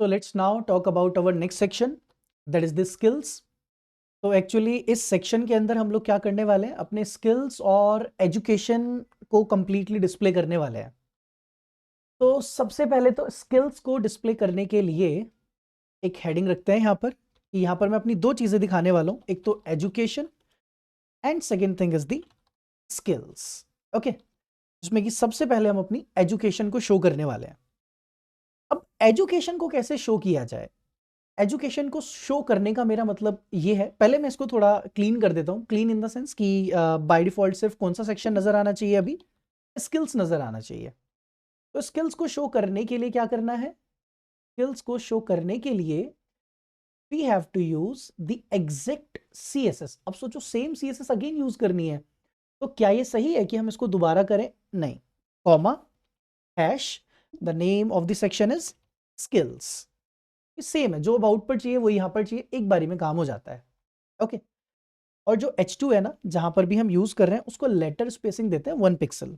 So let's now talk about our next section, that is the skills. तो actually इस section के अंदर हम लोग क्या करने वाले हैं, अपने स्किल्स और एजुकेशन को कंप्लीटली डिस्प्ले करने वाले हैं। तो सबसे पहले तो स्किल्स को डिस्प्ले करने के लिए एक हेडिंग रखते हैं यहाँ पर कि यहाँ पर मैं अपनी दो चीज़ें दिखाने वाला हूँ, एक तो education and second thing is the skills. Okay, जिसमें कि सबसे पहले हम अपनी एजुकेशन को शो करने वाले हैं। अब एजुकेशन को कैसे शो किया जाए, एजुकेशन को शो करने का मेरा मतलब ये है, पहले मैं इसको थोड़ा क्लीन कर देता हूँ। क्लीन इन द सेंस कि बाय डिफॉल्ट सिर्फ कौन सा सेक्शन नजर आना चाहिए, अभी स्किल्स नजर आना चाहिए। तो स्किल्स को शो करने के लिए क्या करना है, स्किल्स को शो करने के लिए we have to use the exact CSS. अब सोचो सेम सीएसएस अगेन यूज करनी है, तो क्या ये सही है कि हम इसको दोबारा करें? नहीं, comma hash the name of the section is skills. Same है, जो अबाउट पर चाहिए वो यहां पर चाहिए, एक बारी में काम हो जाता है। ओके, और जो H2 है ना, जहां पर भी हम यूज कर रहे हैं, उसको लेटर स्पेसिंग देते हैं 1 pixel.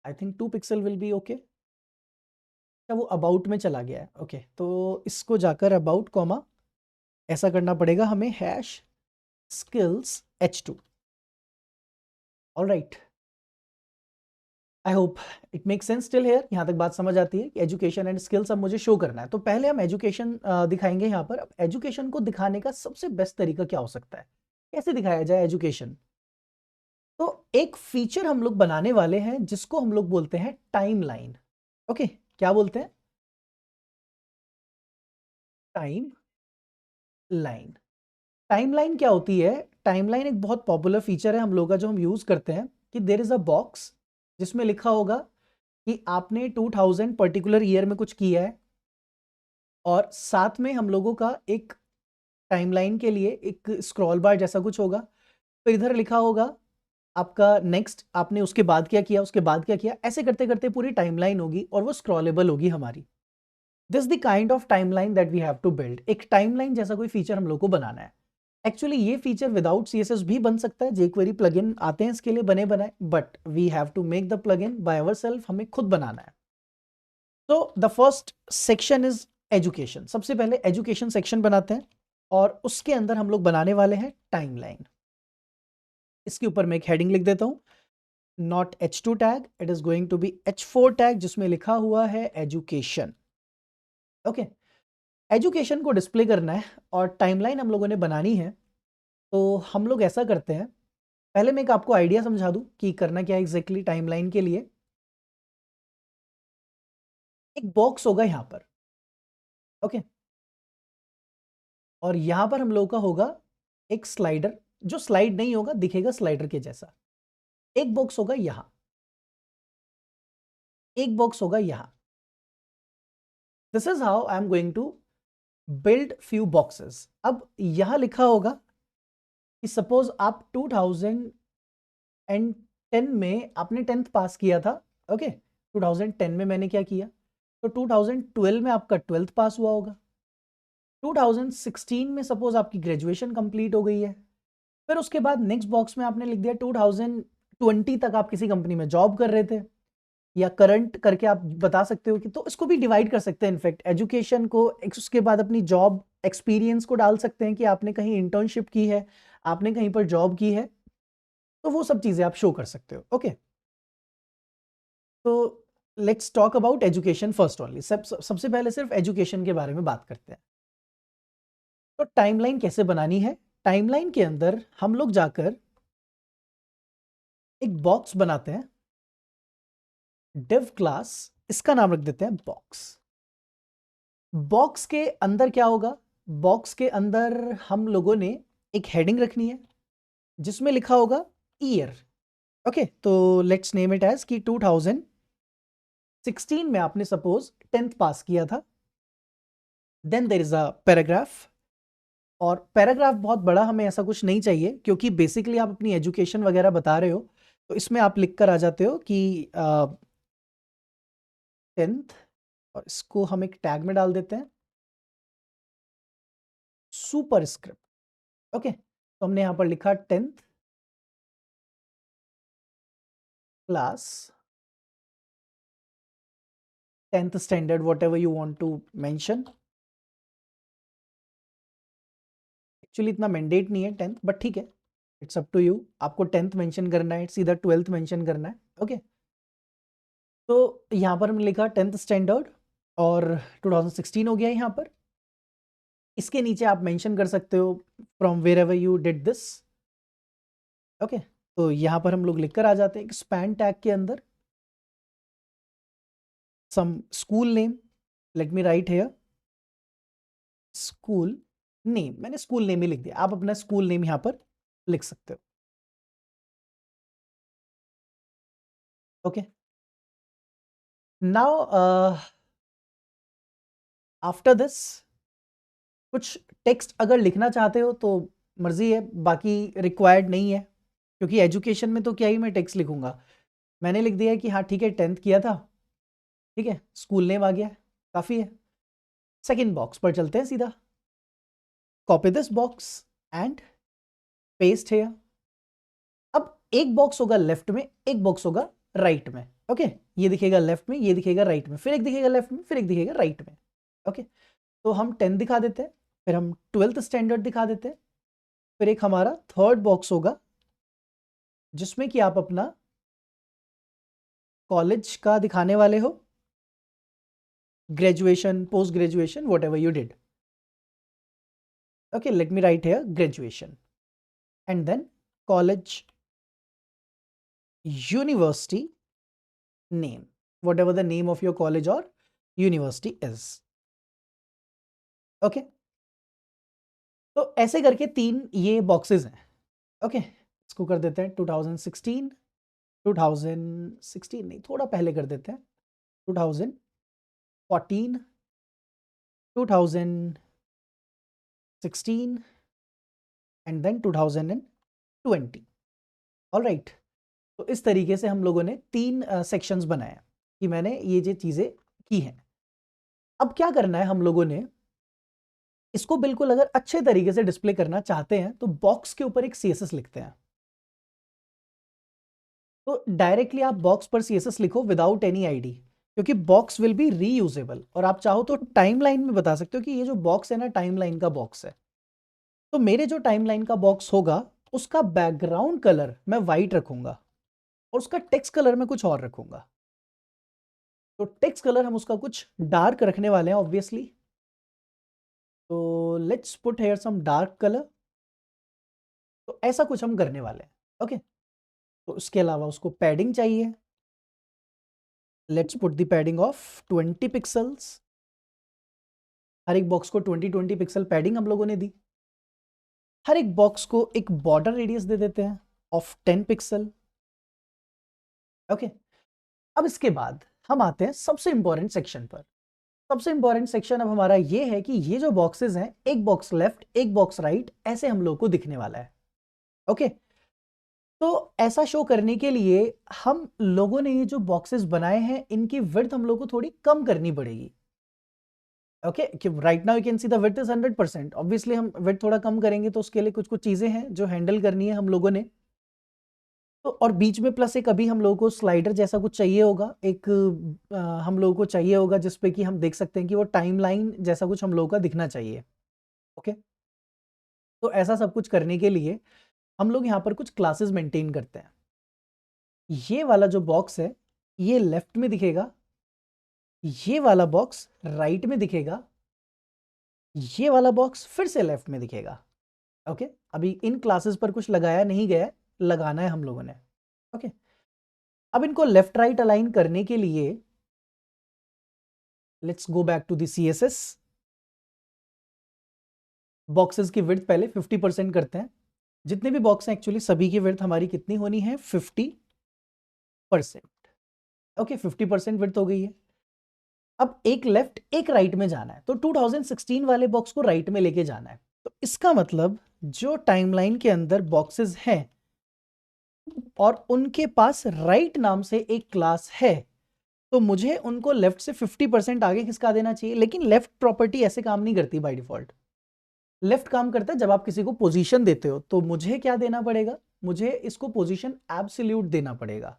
I think 2 pixel will be okay. वो अबाउट में चला गया है। ओके, तो इसको जाकर अबाउट कॉमा ऐसा करना पड़ेगा हमें, hash skills H2। All right, I hope it make sense till here. यहाँ तक बात समझ आती है कि एजुकेशन एंड स्किल्स अब मुझे शो करना है। तो पहले हम एजुकेशन दिखाएंगे यहाँ पर। अब एजुकेशन को दिखाने का सबसे बेस्ट तरीका क्या हो सकता है, कैसे दिखाया जाए एजुकेशन? तो एक फीचर हम लोग बनाने वाले हैं जिसको हम लोग बोलते हैं टाइमलाइन। ओके, क्या बोलते हैं? Time line. टाइमलाइन क्या होती है? टाइमलाइन एक बहुत पॉपुलर फीचर है हम लोग का, जो हम यूज करते हैं कि देयर इज अ बॉक्स जिसमें लिखा होगा कि आपने 2000 पर्टिकुलर ईयर में कुछ किया है, और साथ में हम लोगों का एक टाइमलाइन के लिए एक स्क्रॉल बार जैसा कुछ होगा। तो इधर लिखा होगा आपका नेक्स्ट, आपने उसके बाद क्या किया, उसके बाद क्या किया, ऐसे करते करते पूरी टाइमलाइन होगी और वो स्क्रॉलेबल होगी हमारी। This the kind of timeline that we have to build. एक टाइमलाइन जैसा कोई फीचर हम लोग को बनाना है। एक्चुअली ये फीचर विदाउट सीएसएस भी बन सकता है, jQuery प्लगइन आते हैं इसके लिए बने बनाए, but we have to make the plugin by ourselves, हमें खुद बनाना है। तो the first section is education. सबसे पहले एजुकेशन सेक्शन बनाते हैं और उसके अंदर हम लोग बनाने वाले हैं टाइमलाइन। इसके ऊपर मैं एक हेडिंग लिख देता हूं, not H2 tag, it is going to be H4 tag, जिसमें लिखा हुआ है एजुकेशन। ओके, एजुकेशन को डिस्प्ले करना है और टाइमलाइन हम लोगों ने बनानी है। तो हम लोग ऐसा करते हैं, पहले मैं एक आपको आइडिया समझा दूं कि करना क्या है एग्जैक्टली टाइमलाइन के लिए। एक बॉक्स होगा यहां पर, ओके, और यहां पर हम लोग का होगा एक स्लाइडर, जो स्लाइड नहीं होगा, दिखेगा स्लाइडर के जैसा। एक बॉक्स होगा यहां, एक बॉक्स होगा यहां। This is how I am going to build few boxes. अब यहां लिखा होगा कि सपोज आप 2010 में आपने 10th पास किया था। ओके, 2010 में मैंने क्या किया, तो 2012 में आपका 12th पास हुआ होगा। 2016 में सपोज आपकी ग्रेजुएशन कंप्लीट हो गई है। फिर उसके बाद नेक्स्ट बॉक्स में आपने लिख दिया 2020 तक आप किसी कंपनी में जॉब कर रहे थे, या करंट करके आप बता सकते हो कि, तो इसको भी डिवाइड कर सकते हैं इनफैक्ट एजुकेशन को। उसके बाद अपनी जॉब एक्सपीरियंस को डाल सकते हैं कि आपने कहीं इंटर्नशिप की है, आपने कहीं पर जॉब की है, तो वो सब चीजें आप शो कर सकते हो। ओके, तो let's talk about education first only. सबसे पहले सिर्फ एजुकेशन के बारे में बात करते हैं। तो टाइमलाइन कैसे बनानी है? टाइमलाइन के अंदर हम लोग जाकर एक बॉक्स बनाते हैं, डिव क्लास, इसका नाम रख देते हैं बॉक्स। बॉक्स के अंदर क्या होगा, बॉक्स के अंदर हम लोगों ने एक हेडिंग रखनी है जिसमें लिखा होगा ईयर। ओके, तो लेट्स नेम इट एज कि 2016 में आपने सपोज 10th पास किया था। Then there is a paragraph, और पैराग्राफ बहुत बड़ा हमें ऐसा कुछ नहीं चाहिए, क्योंकि बेसिकली आप अपनी एजुकेशन वगैरह बता रहे हो, तो इसमें आप लिख कर आ जाते हो कि 10th, और इसको हम एक टैग में डाल देते हैं सुपर स्क्रिप्ट। ओके, तो हमने यहां पर लिखा 10th class 10th standard, whatever you want to mention. Actually इतना मैंडेट नहीं है 10th, बट ठीक है, इट्स अप टू यू। आपको 10th मेंशन करना है, सीधा 12th मेंशन करना है। ओके, तो यहाँ पर हमने लिखा 10th स्टैंडर्ड और 2016 हो गया यहाँ पर। इसके नीचे आप मेंशन कर सकते हो from wherever you did this. Okay, तो यहाँ पर हम लोग लिखकर आ जाते हैं स्पैन टैग के अंदर some school name. Let me write here school name. मैंने स्कूल नेम ही लिख दिया, आप अपना स्कूल नेम यहाँ पर लिख सकते हो। ओके, नाउ आफ्टर दिस कुछ टेक्स्ट अगर लिखना चाहते हो तो मर्जी है, बाकी रिक्वायर्ड नहीं है, क्योंकि एजुकेशन में तो क्या ही मैं टेक्स्ट लिखूंगा। मैंने लिख दिया है कि हाँ ठीक है 10th किया था, ठीक है, स्कूल नेम आ गया, काफ़ी है। सेकेंड बॉक्स पर चलते हैं सीधा। Copy this box and paste here. अब एक बॉक्स होगा लेफ्ट में, एक बॉक्स होगा राइट में। ओके, ये दिखेगा लेफ्ट में, ये दिखेगा राइट में, फिर एक दिखेगा लेफ्ट में, फिर एक दिखेगा राइट में। ओके, तो हम 10 दिखा देते हैं, फिर हम 12th स्टैंडर्ड दिखा देते हैं, फिर एक हमारा थर्ड बॉक्स होगा जिसमें कि आप अपना कॉलेज का दिखाने वाले हो, graduation, post graduation, whatever you did. Okay, let me write here graduation and then college, university name, whatever the name of your college or university is. Okay, तो ऐसे करके तीन ये बॉक्सेस हैं। ओके, इसको कर देते हैं 2016 नहीं, थोड़ा पहले कर देते हैं 2014 2016 एंड देन 2020। ऑलराइट, तो इस तरीके से हम लोगों ने तीन सेक्शंस बनाए कि मैंने ये चीज़ें की हैं। अब क्या करना है हम लोगों ने, इसको बिल्कुल अगर अच्छे तरीके से डिस्प्ले करना चाहते हैं तो बॉक्स के ऊपर एक CSS लिखते हैं। तो डायरेक्टली आप बॉक्स पर CSS लिखो विदाउट एनी आईडी, क्योंकि बॉक्स विल बी रीयूजेबल। और आप चाहो तो टाइमलाइन में बता सकते हो कि ये जो बॉक्स है ना, टाइमलाइन का बॉक्स है। तो मेरे जो टाइमलाइन का बॉक्स होगा उसका बैकग्राउंड कलर मैं वाइट रखूंगा और उसका टेक्स्ट कलर मैं कुछ और रखूंगा। तो टेक्स्ट कलर हम उसका कुछ डार्क रखने वाले हैं ऑब्वियसली, तो let's put here some dark colour. तो ऐसा कुछ हम करने वाले हैं। ओके, तो उसके अलावा उसको पैडिंग चाहिए। Let's put the padding of 20 pixels. हर एक बॉक्स को 20 पिक्सल पैडिंग हम लोगों ने दी। हर एक बॉक्स को एक बॉर्डर रेडियस दे देते हैं ऑफ 10 पिक्सल। ओके, अब इसके बाद हम आते हैं सबसे इंपॉर्टेंट सेक्शन पर। सबसे इंपॉर्टेंट सेक्शन अब हमारा ये है कि ये जो बॉक्सेस हैं, एक बॉक्स लेफ्ट एक बॉक्स राइट, ऐसे हम लोग को दिखने वाला है। ओके, तो ऐसा शो करने के लिए हम लोगों ने ये जो बॉक्सेस बनाए हैं इनकी विड्थ हम लोग को थोड़ी कम करनी पड़ेगी। Okay, right now you can see the width is 100%। Obviously हम विड्थ थोड़ा कम करेंगे तो उसके लिए कुछ कुछ चीजें हैं जो हैंडल करनी है हम लोगों ने। तो और बीच में प्लस एक अभी हम लोगों को स्लाइडर जैसा कुछ चाहिए होगा, एक हम लोगों को चाहिए होगा जिसपे कि हम देख सकते हैं कि वो टाइमलाइन जैसा कुछ हम लोगों का दिखना चाहिए। ओके, तो ऐसा सब कुछ करने के लिए हम लोग यहाँ पर कुछ क्लासेस मेंटेन करते हैं। ये वाला जो बॉक्स है ये लेफ्ट में दिखेगा, ये वाला बॉक्स राइट में दिखेगा, ये वाला बॉक्स फिर से लेफ्ट में दिखेगा। ओके, अभी इन क्लासेस पर कुछ लगाया नहीं गया है, लगाना है हम लोगों ने। ओके, अब इनको लेफ्ट राइट अलाइन करने के लिए let's go back to the CSS। Boxes की विड्थ पहले 50% करते हैं। जितने भी बॉक्स हैं एक्चुअली सभी की विड्थ हमारी कितनी होनी है, 50%। ओके, 50% विड्थ हो गई है। अब एक लेफ्ट एक राइट में जाना है, तो 2016 वाले बॉक्स को राइट में लेके जाना है। तो इसका मतलब जो टाइमलाइन के अंदर बॉक्सेस हैं और उनके पास राइट नाम से एक क्लास है, तो मुझे उनको लेफ्ट से 50% आगे खिसका देना चाहिए। लेकिन लेफ्ट प्रॉपर्टी ऐसे काम नहीं करती बाय डिफॉल्ट। लेफ्ट काम करता है जब आप किसी को पोजीशन देते हो, तो मुझे क्या देना पड़ेगा, मुझे इसको पोजीशन एब्सोल्यूट देना पड़ेगा।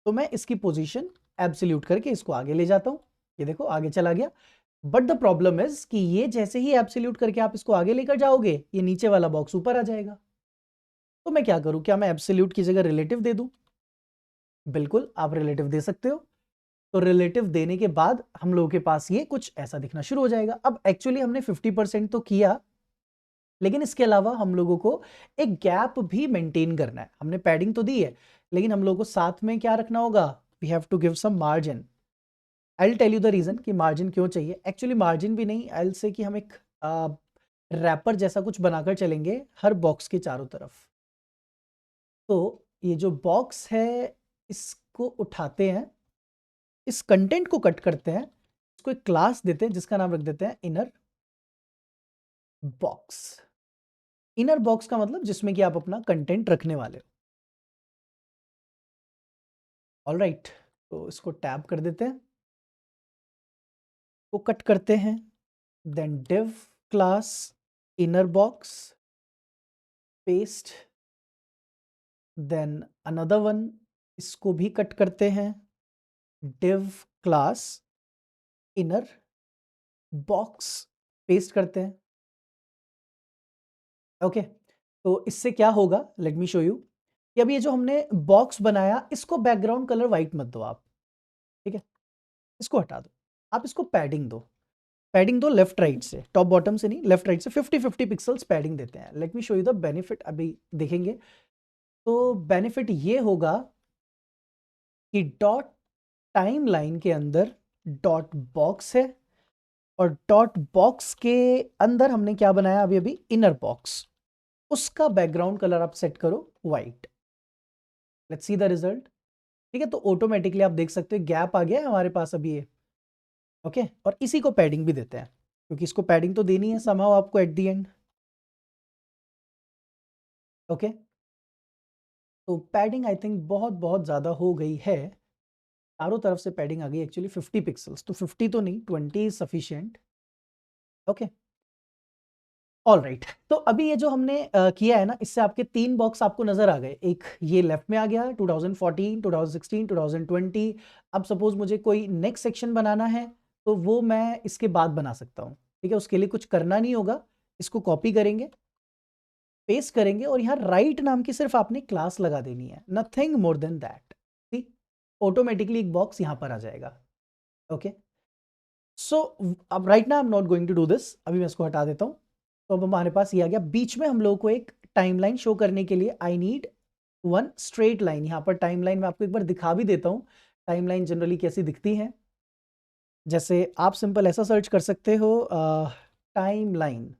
तो मैं इसकी पोजीशन एब्सोल्यूट करके इसको आगे ले जाता हूं। ये देखो आगे चला गया। बट द प्रॉब्लम इज कि ये जैसे ही एब्सोल्यूट करके आप इसको आगे लेकर जाओगे, ये नीचे वाला बॉक्स ऊपर आ जाएगा। तो मैं क्या करूं, क्या मैं एब्सोल्यूट की जगह रिलेटिव दे दूं? बिल्कुल आप रिलेटिव दे सकते हो। तो रिलेटिव देने के बाद हम लोगों के पास ये कुछ ऐसा दिखना शुरू हो जाएगा। अब एक्चुअली हमने 50% तो किया, लेकिन इसके अलावा हम लोगों को एक गैप भी मेंटेन करना है। हमने पैडिंग तो दी है, लेकिन हम लोगों को साथ में क्या रखना होगा? We have to give some margin. I will tell you the reason कि मार्जिन क्यों चाहिए। एक्चुअली मार्जिन भी नहीं, आई विल से कि हम एक रैपर जैसा कुछ बनाकर चलेंगे हर बॉक्स के चारों तरफ। तो ये जो बॉक्स है इसको उठाते हैं, इस कंटेंट को कट करते हैं, इसको एक क्लास देते हैं जिसका नाम रख देते हैं इनर बॉक्स। इनर बॉक्स का मतलब जिसमें कि आप अपना कंटेंट रखने वाले हो। ऑल राइट, तो इसको टैब कर देते हैं, को कट करते हैं, then div class inner box, paste, then another one, इसको भी कट करते हैं, div class inner box, paste करते हैं। ओके, तो इससे क्या होगा, लेट मी शो यू कि अब ये जो हमने बॉक्स बनाया इसको बैकग्राउंड कलर व्हाइट मत दो आप, ठीक है, इसको हटा दो। आप इसको पैडिंग दो, पैडिंग दो लेफ्ट राइट से, टॉप बॉटम से नहीं, लेफ्ट राइट से 50-50 पिक्सल्स पैडिंग देते हैं। Let me show you the benefit, अभी देखेंगे। तो बेनिफिट ये होगा कि डॉट टाइम लाइन के अंदर डॉट बॉक्स है, और डॉट बॉक्स के अंदर हमने क्या बनाया अभी अभी, इनर बॉक्स, उसका बैकग्राउंड कलर आप सेट करो white. Let's see the result. ठीक है, तो ऑटोमेटिकली आप देख सकते हो गैप आ गया है हमारे पास अभी ये। ओके, और इसी को पैडिंग भी देते हैं, क्योंकि इसको पैडिंग तो देनी है समहाउ आपको एट द एंड। ओके, तो पैडिंग आई थिंक बहुत बहुत ज़्यादा हो गई है, चारों तरफ से पैडिंग आ गई। एक्चुअली 50 पिक्सल्स, तो 50 तो नहीं, 20 is sufficient. Okay, all right. तो अभी ये जो हमने किया है ना, इससे आपके 3 बॉक्स आपको नजर आ गए। एक ये लेफ्ट में आ गया 2014, 2016, 2020। अब सपोज मुझे कोई नेक्स्ट सेक्शन बनाना है, तो वो मैं इसके बाद बना सकता हूँ। ठीक है, उसके लिए कुछ करना नहीं होगा, इसको कॉपी करेंगे, पेस्ट करेंगे, और यहाँ राइट नाम की सिर्फ आपने क्लास लगा देनी है, नथिंग मोर देन दैट। ठीक, ऑटोमेटिकली एक बॉक्स यहाँ पर आ जाएगा। ओके, सो अब right now I am not going to do this, अभी मैं इसको हटा देता हूँ। तो अब हमारे पास ये आ गया। बीच में हम लोग को एक टाइमलाइन शो करने के लिए I need one straight line. यहाँ पर टाइमलाइन मैं आपको एक बार दिखा भी देता हूँ, टाइमलाइन जनरली कैसी दिखती है। जैसे आप सिंपल ऐसा सर्च कर सकते हो, टाइमलाइन।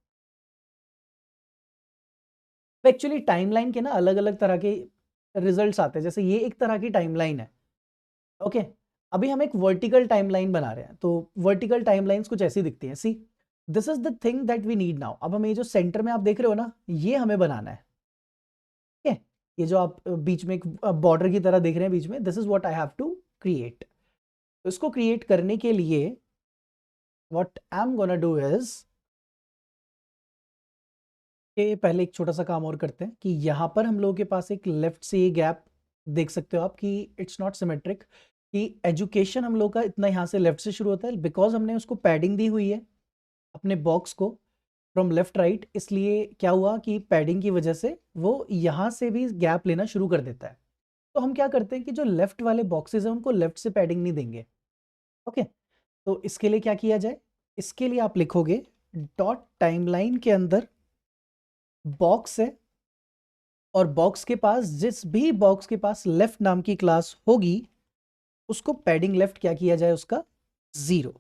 एक्चुअली टाइमलाइन के ना अलग अलग तरह के रिजल्ट्स आते हैं, जैसे ये एक तरह की टाइमलाइन है। ओके, अभी हम एक वर्टिकल टाइमलाइन बना रहे हैं, तो वर्टिकल टाइमलाइंस कुछ ऐसी दिखती हैं। See, this is the thing that we need now. अब हमें ये जो सेंटर में आप देख रहे हो ना, ये हमें बनाना है। ठीक है, ये जो आप बीच में एक बॉर्डर की तरह देख रहे हैं बीच में, this is what I have to create. तो इसको क्रिएट करने के लिए what I am gonna do is, कि पहले एक छोटा सा काम और करते हैं कि यहाँ पर हम लोगों के पास एक लेफ्ट से ये गैप देख सकते हो आप कि इट्स नॉट सिमेट्रिक, कि एजुकेशन हम लोग का इतना यहाँ से लेफ्ट से शुरू होता है, बिकॉज हमने उसको पैडिंग दी हुई है अपने बॉक्स को फ्रॉम लेफ्ट राइट। इसलिए क्या हुआ कि पैडिंग की वजह से वो यहाँ से भी गैप लेना शुरू कर देता है। तो हम क्या करते हैं कि जो लेफ्ट वाले बॉक्सेस हैं उनको लेफ्ट से पैडिंग नहीं देंगे। ओके, तो इसके लिए क्या किया जाए, इसके लिए आप लिखोगे डॉट टाइमलाइन के अंदर बॉक्स है, और बॉक्स के पास, जिस भी बॉक्स के पास लेफ्ट नाम की क्लास होगी, उसको पैडिंग लेफ्ट क्या किया जाए, उसका 0।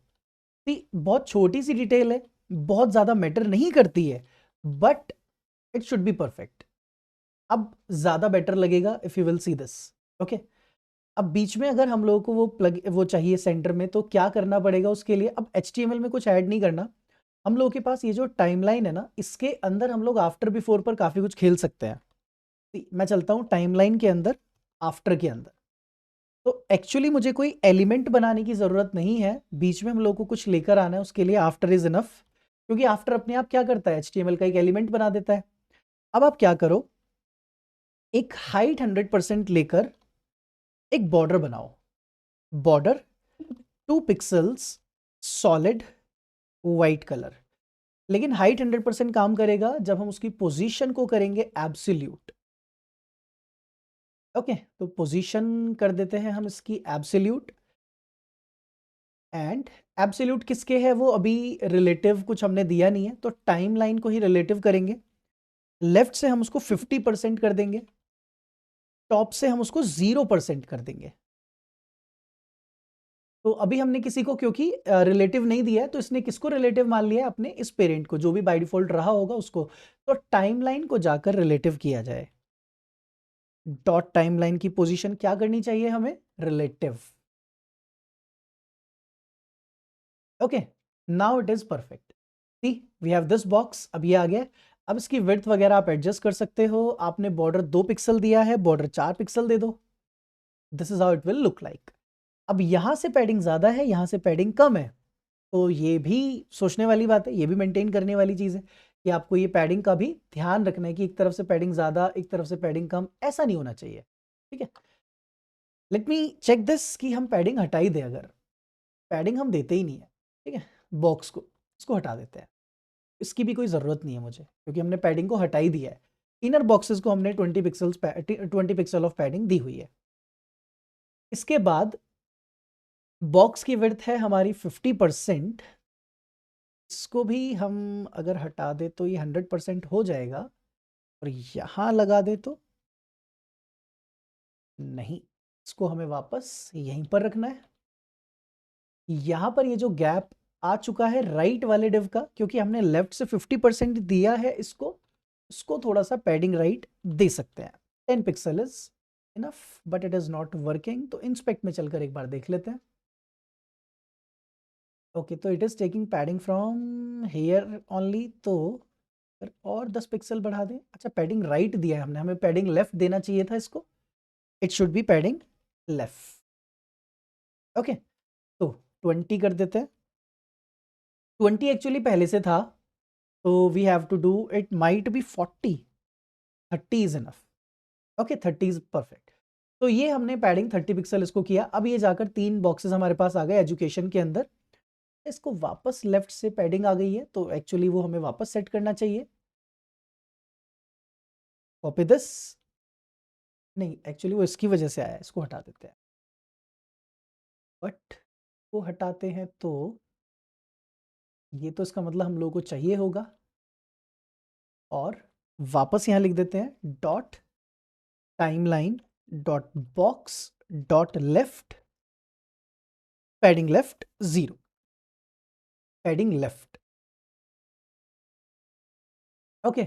बहुत छोटी सी डिटेल है, बहुत ज्यादा मैटर नहीं करती है, but it should be perfect. अब ज्यादा बेटर लगेगा if you will see this. Okay, अब बीच में अगर हम लोगों को वो प्लग वो चाहिए सेंटर में, तो क्या करना पड़ेगा उसके लिए, अब HTML में कुछ ऐड नहीं करना। हम लोगों के पास ये जो टाइमलाइन है ना, इसके अंदर हम लोग आफ्टर बिफोर पर काफी कुछ खेल सकते हैं। मैं चलता हूं टाइमलाइन के अंदर, आफ्टर के अंदर। तो एक्चुअली मुझे कोई एलिमेंट बनाने की जरूरत नहीं है, बीच में हम लोग को कुछ लेकर आना है, उसके लिए आफ्टर इज इनफ, क्योंकि आफ्टर अपने आप क्या करता है, HTML का एक एलिमेंट बना देता है। अब आप क्या करो, एक हाइट 100% लेकर एक बॉर्डर बनाओ, border 2 pixels solid white colour, लेकिन हाइट 100% काम करेगा जब हम उसकी पोजीशन को करेंगे एब्सोल्यूट। ओके, तो पोजीशन कर देते हैं हम इसकी एब्सोल्यूट, एंड एब्सोल्यूट किसके है वो अभी रिलेटिव कुछ हमने दिया नहीं है, तो टाइमलाइन को ही रिलेटिव करेंगे। लेफ्ट से हम उसको 50% कर देंगे, टॉप से हम उसको 0% कर देंगे। तो अभी हमने किसी को क्योंकि रिलेटिव नहीं दिया है, तो इसने किसको रिलेटिव मान लिया है, अपने इस पेरेंट को, जो भी बाय डिफॉल्ट रहा होगा उसको। तो टाइमलाइन को जाकर रिलेटिव किया जाए। डॉट टाइमलाइन की पोजीशन क्या करनी चाहिए हमें, relative. Okay, now it is perfect. See we have this box, अब ये आ गया। अब इसकी विड्थ वगैरह आप एडजस्ट कर सकते हो। आपने बॉर्डर 2 पिक्सल दिया है, बॉर्डर 4 पिक्सल दे दो। This is how it will look like. अब यहां से पैडिंग ज्यादा है, यहां से पैडिंग कम है, तो ये भी सोचने वाली बात है, ये भी मेंटेन करने वाली चीज है कि आपको ये पैडिंग का भी ध्यान रखना है कि एक तरफ से पैडिंग ज्यादा, एक तरफ से पैडिंग कम, ऐसा नहीं होना चाहिए। ठीक है, लेट मी चेक दिस कि हम पैडिंग हटा ही दें। अगर पैडिंग हम देते ही नहीं है, ठीक है, बॉक्स को, इसको हटा देते हैं। इसकी भी कोई ज़रूरत नहीं है मुझे, क्योंकि हमने पैडिंग को हटा ही दिया है। इनर बॉक्सेस को हमने 20 पिक्सल ऑफ पैडिंग दी हुई है। इसके बाद बॉक्स की विड्थ है हमारी 50%। इसको भी हम अगर हटा दे तो ये 100% हो जाएगा, और यहाँ लगा दे तो नहीं, इसको हमें वापस यहीं पर रखना है। यहाँ पर ये जो गैप आ चुका है राइट वाले डिव का, क्योंकि हमने लेफ्ट से 50% दिया है इसको थोड़ा सा पैडिंग राइट दे सकते हैं। 10 pixel is enough, but it is not working, तो इंस्पेक्ट में चलकर एक बार देख लेते हैं। ओके, तो it is taking padding from here only, तो और 10 पिक्सल बढ़ा दें। अच्छा, पैडिंग राइट दिया है हमने, हमें पैडिंग लेफ्ट देना चाहिए था इसको। It should be padding left. Okay, तो 20 कर देते हैं। 20 एक्चुअली पहले से था, तो we have to do it might be 40। 30 is enough. Okay, 30 is perfect. तो ये हमने पैडिंग 30 पिक्सल इसको किया। अब ये जाकर 3 बॉक्सेस हमारे पास आ गए एजुकेशन के अंदर। इसको वापस लेफ्ट से पैडिंग आ गई है, तो एक्चुअली वो हमें वापस सेट करना चाहिए। कॉपी दिस, नहीं एक्चुअली वो इसकी वजह से आया, इसको हटा देते हैं। बट वो हटाते हैं तो ये तो इसका मतलब हम लोगों को चाहिए होगा, और वापस यहां लिख देते हैं dot timeline dot box dot left padding left 0, padding left. Okay,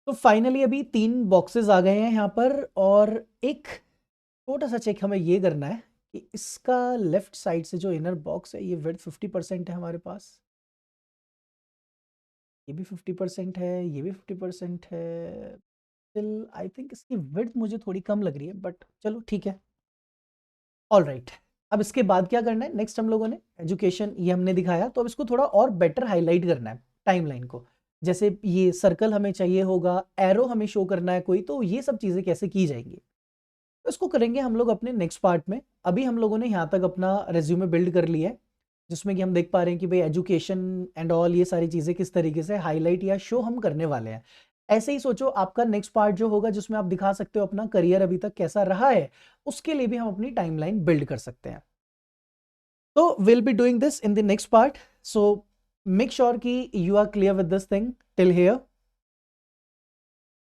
तो फाइनली अभी 3 बॉक्सेस आ गए हैं यहाँ पर, और एक छोटा सा चेक हमें ये करना है कि इसका लेफ्ट साइड से जो इनर बॉक्स है, ये विड्थ 50% है हमारे पास, ये भी 50% है, ये भी 50% है। स्टिल आई थिंक इसकी विड्थ मुझे थोड़ी कम लग रही है, बट चलो ठीक है। ऑल राइट, अब इसके बाद क्या करना है, नेक्स्ट हम लोगों ने एजुकेशन ये हमने दिखाया, तो अब इसको थोड़ा और बेटर हाईलाइट करना है टाइमलाइन को। जैसे ये सर्कल हमें चाहिए होगा, एरो हमें शो करना है कोई, तो ये सब चीज़ें कैसे की जाएंगी, तो इसको करेंगे हम लोग अपने नेक्स्ट पार्ट में। अभी हम लोगों ने यहाँ तक अपना रेज्यूमे बिल्ड कर लिया है, जिसमें कि हम देख पा रहे हैं कि भाई एजुकेशन एंड ऑल ये सारी चीज़ें किस तरीके से हाईलाइट या शो हम करने वाले हैं। ऐसे ही सोचो आपका नेक्स्ट पार्ट जो होगा, जिसमें आप दिखा सकते हो अपना करियर अभी तक कैसा रहा है, उसके लिए भी हम अपनी टाइमलाइन बिल्ड कर सकते हैं। तो we'll be doing this in the next part, so make sure कि you are clear with this thing till here.